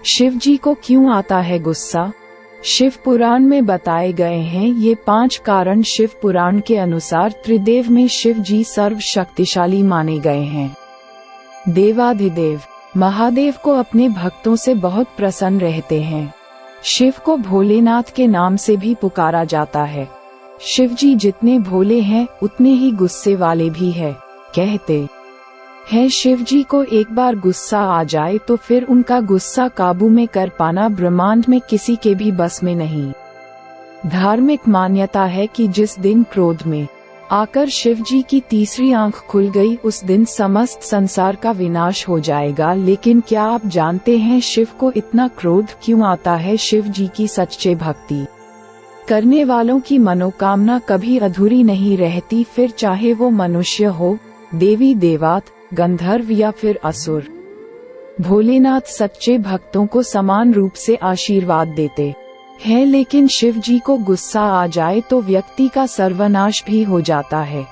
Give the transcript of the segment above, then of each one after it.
शिव जी को क्यों आता है गुस्सा? शिव पुराण में बताए गए हैं ये 5 कारण। शिव पुराण के अनुसार त्रिदेव में शिव जी सर्वशक्तिशाली माने गए हैं। देवाधिदेव महादेव को अपने भक्तों से बहुत प्रसन्न रहते हैं। शिव को भोलेनाथ के नाम से भी पुकारा जाता है। शिव जी जितने भोले हैं उतने ही गुस्से वाले भी हैं। कहते हैं शिव जी को एक बार गुस्सा आ जाए तो फिर उनका गुस्सा काबू में कर पाना ब्रह्मांड में किसी के भी बस में नहीं। धार्मिक मान्यता है कि जिस दिन क्रोध में आकर शिव जी की तीसरी आंख खुल गई उस दिन समस्त संसार का विनाश हो जाएगा। लेकिन क्या आप जानते हैं शिव को इतना क्रोध क्यों आता है? शिव जी की सच्चे भक्ति करने वालों की मनोकामना कभी अधूरी नहीं रहती, फिर चाहे वो मनुष्य हो, देवी देवता, गंधर्व या फिर असुर। भोलेनाथ सच्चे भक्तों को समान रूप से आशीर्वाद देते हैं, लेकिन शिव जी को गुस्सा आ जाए तो व्यक्ति का सर्वनाश भी हो जाता है।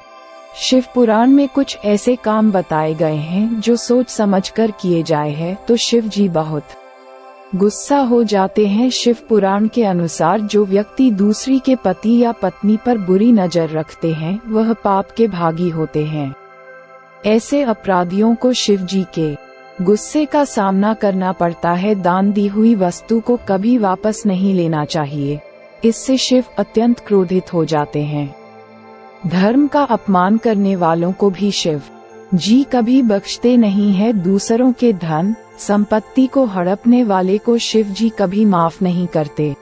शिव पुराण में कुछ ऐसे काम बताए गए हैं जो सोच समझकर किए जाए हैं तो शिव जी बहुत गुस्सा हो जाते हैं। शिव पुराण के अनुसार जो व्यक्ति दूसरी के पति या पत्नी पर बुरी नजर रखते हैं वह पाप के भागी होते हैं। ऐसे अपराधियों को शिव जी के गुस्से का सामना करना पड़ता है। दान दी हुई वस्तु को कभी वापस नहीं लेना चाहिए, इससे शिव अत्यंत क्रोधित हो जाते हैं। धर्म का अपमान करने वालों को भी शिव जी कभी बख्शते नहीं है। दूसरों के धन संपत्ति को हड़पने वाले को शिव जी कभी माफ नहीं करते।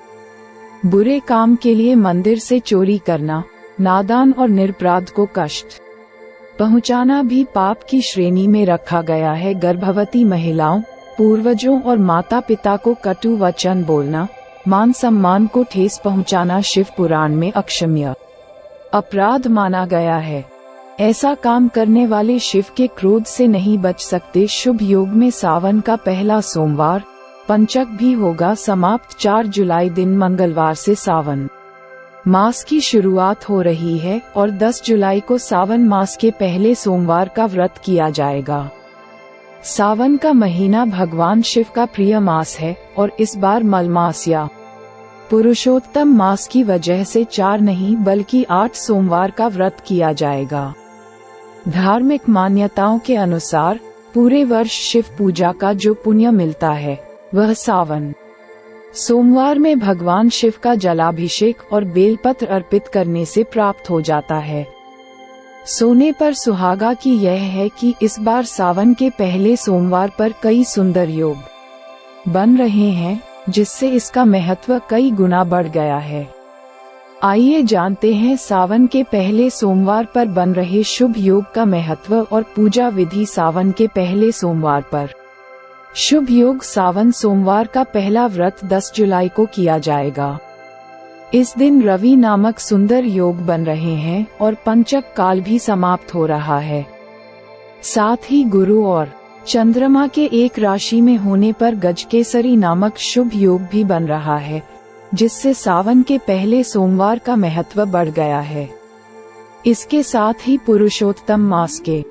बुरे काम के लिए मंदिर से चोरी करना, नादान और निरपराध को कष्ट पहुंचाना भी पाप की श्रेणी में रखा गया है। गर्भवती महिलाओं, पूर्वजों और माता पिता को कटु वचन बोलना, मान सम्मान को ठेस पहुंचाना शिव पुराण में अक्षम्य अपराध माना गया है। ऐसा काम करने वाले शिव के क्रोध से नहीं बच सकते। शुभ योग में सावन का पहला सोमवार पंचक भी होगा समाप्त। 4 जुलाई दिन मंगलवार से सावन मास की शुरुआत हो रही है और 10 जुलाई को सावन मास के पहले सोमवार का व्रत किया जाएगा। सावन का महीना भगवान शिव का प्रिय मास है और इस बार मलमास या पुरुषोत्तम मास की वजह से 4 नहीं बल्कि 8 सोमवार का व्रत किया जाएगा। धार्मिक मान्यताओं के अनुसार पूरे वर्ष शिव पूजा का जो पुण्य मिलता है वह सावन सोमवार में भगवान शिव का जलाभिषेक और बेलपत्र अर्पित करने से प्राप्त हो जाता है। सोने पर सुहागा की यह है कि इस बार सावन के पहले सोमवार पर कई सुंदर योग बन रहे हैं, जिससे इसका महत्व कई गुना बढ़ गया है। आइए जानते हैं सावन के पहले सोमवार पर बन रहे शुभ योग का महत्व और पूजा विधि। सावन के पहले सोमवार पर शुभ योग सावन सोमवार का पहला व्रत 10 जुलाई को किया जाएगा। इस दिन रवि नामक सुंदर योग बन रहे हैं और पंचक काल भी समाप्त हो रहा है। साथ ही गुरु और चंद्रमा के एक राशि में होने पर गजकेसरी नामक शुभ योग भी बन रहा है, जिससे सावन के पहले सोमवार का महत्व बढ़ गया है। इसके साथ ही पुरुषोत्तम मास के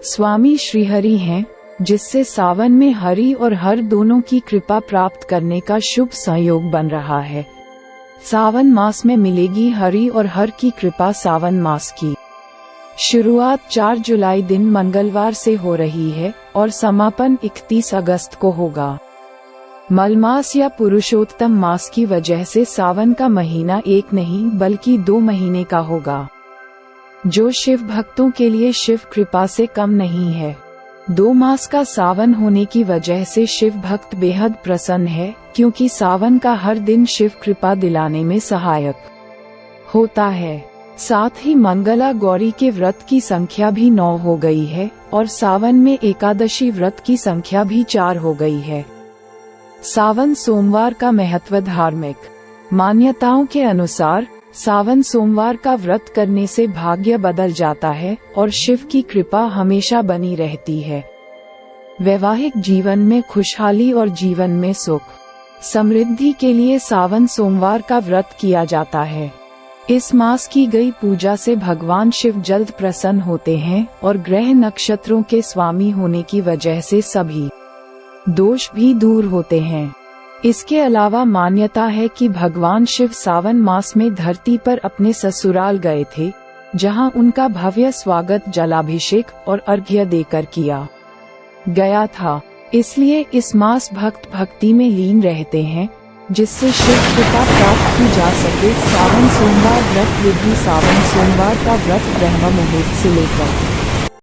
स्वामी श्रीहरि हैं, जिससे सावन में हरि और हर दोनों की कृपा प्राप्त करने का शुभ संयोग बन रहा है। सावन मास में मिलेगी हरि और हर की कृपा। सावन मास की शुरुआत 4 जुलाई दिन मंगलवार से हो रही है और समापन 31 अगस्त को होगा। मलमास या पुरुषोत्तम मास की वजह से सावन का महीना 1 नहीं बल्कि 2 महीने का होगा, जो शिव भक्तों के लिए शिव कृपा से कम नहीं है। 2 मास का सावन होने की वजह से शिव भक्त बेहद प्रसन्न है, क्योंकि सावन का हर दिन शिव कृपा दिलाने में सहायक होता है। साथ ही मंगला गौरी के व्रत की संख्या भी 9 हो गई है और सावन में एकादशी व्रत की संख्या भी 4 हो गई है। सावन सोमवार का महत्व। धार्मिक मान्यताओं के अनुसार सावन सोमवार का व्रत करने से भाग्य बदल जाता है और शिव की कृपा हमेशा बनी रहती है। वैवाहिक जीवन में खुशहाली और जीवन में सुख समृद्धि के लिए सावन सोमवार का व्रत किया जाता है। इस मास की गई पूजा से भगवान शिव जल्द प्रसन्न होते हैं और ग्रह नक्षत्रों के स्वामी होने की वजह से सभी दोष भी दूर होते हैं। इसके अलावा मान्यता है कि भगवान शिव सावन मास में धरती पर अपने ससुराल गए थे, जहां उनका भव्य स्वागत जलाभिषेक और अर्घ्य देकर किया गया था। इसलिए इस मास भक्त भक्ति में लीन रहते हैं, जिससे शिव कृपा प्राप्त की जा सके। सावन सोमवार व्रत विधि। सावन सोमवार का व्रत ब्रह्म मुहूर्त से लेकर